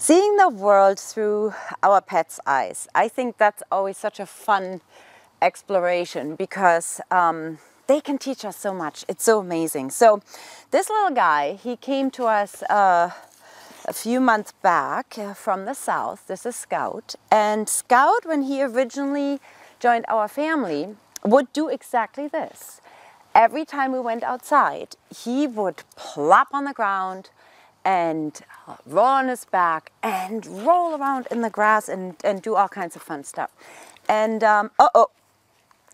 Seeing the world through our pets' eyes. I think that's always such a fun exploration because they can teach us so much. It's so amazing. So this little guy, he came to us a few months back from the south. This is Scout. And Scout, when he originally joined our family, would do exactly this. Every time we went outside, he would plop on the ground and roll on his back and roll around in the grass and do all kinds of fun stuff. And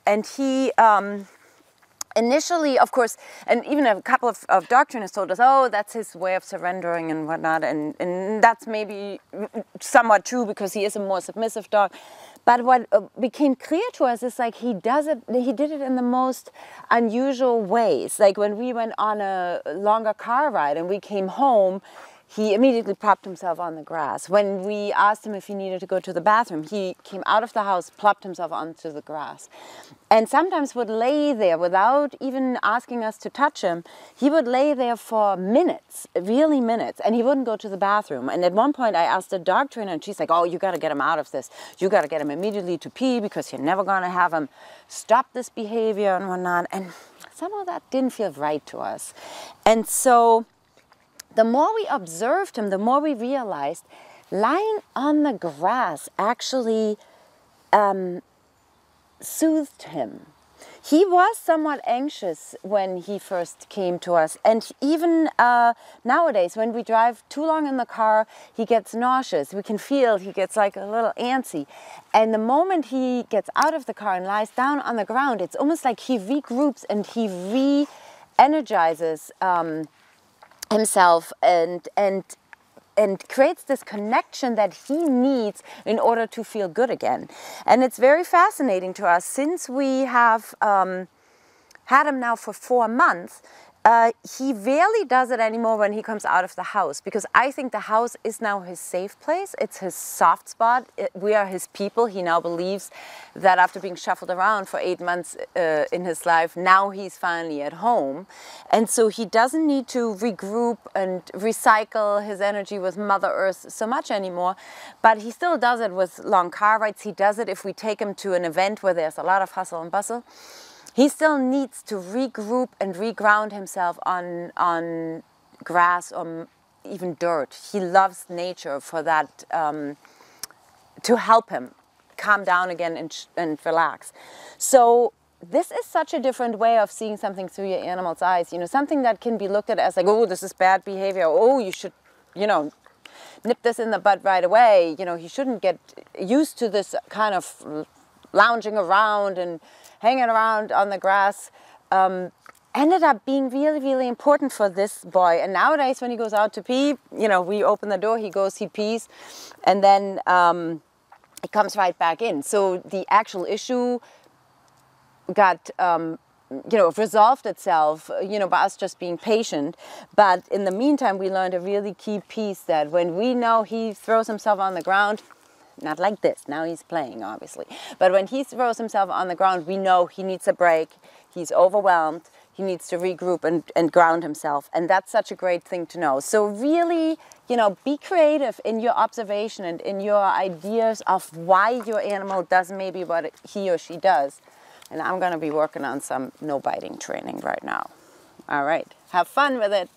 and he initially, of course, and even a couple of dog trainers told us, oh, that's his way of surrendering and whatnot, and that's maybe somewhat true because he is a more submissive dog. But what became clear to us is like he did it in the most unusual ways. Like when we went on a longer car ride and we came home, he immediately propped himself on the grass. When we asked him if he needed to go to the bathroom, he came out of the house, plopped himself onto the grass. And sometimes would lay there without even asking us to touch him. He would lay there for minutes, really minutes, and he wouldn't go to the bathroom. And at one point I asked a dog trainer and she's like, oh, you got to get him out of this. You got to get him immediately to pee because you're never going to have him stop this behavior and whatnot. And somehow that didn't feel right to us. And so the more we observed him, the more we realized lying on the grass actually soothed him. He was somewhat anxious when he first came to us, and even nowadays when we drive too long in the car, he gets nauseous. We can feel he gets like a little antsy, and the moment he gets out of the car and lies down on the ground, it's almost like he regroups and he re-energizes himself and creates this connection that he needs in order to feel good again. And it's very fascinating to us since we have had him now for 4 months. He rarely does it anymore when he comes out of the house, because I think the house is now his safe place. It's his soft spot. We are his people. He now believes that after being shuffled around for 8 months in his life, now he's finally at home. And so he doesn't need to regroup and recycle his energy with Mother Earth so much anymore, but he still does it with long car rides. He does it if we take him to an event where there's a lot of hustle and bustle. He still needs to regroup and reground himself on grass or even dirt. He loves nature for that, to help him calm down again and relax. So this is such a different way of seeing something through your animal's eyes. You know, something that can be looked at as like, oh, this is bad behavior. Oh, you should, you know, nip this in the bud right away. You know, he shouldn't get used to this kind of lounging around and hanging around on the grass. Ended up being really, really important for this boy. And nowadays when he goes out to pee, you know, we open the door, he goes, he pees, and then it comes right back in. So the actual issue got, you know, resolved itself, you know, by us just being patient. But in the meantime, we learned a really key piece that when we know he throws himself on the ground, not like this, now he's playing obviously, but when he throws himself on the ground, we know he needs a break, he's overwhelmed, he needs to regroup and ground himself, and that's such a great thing to know. So really, you know, be creative in your observation and in your ideas of why your animal does maybe what he or she does. And I'm going to be working on some no biting training right now. All right, have fun with it.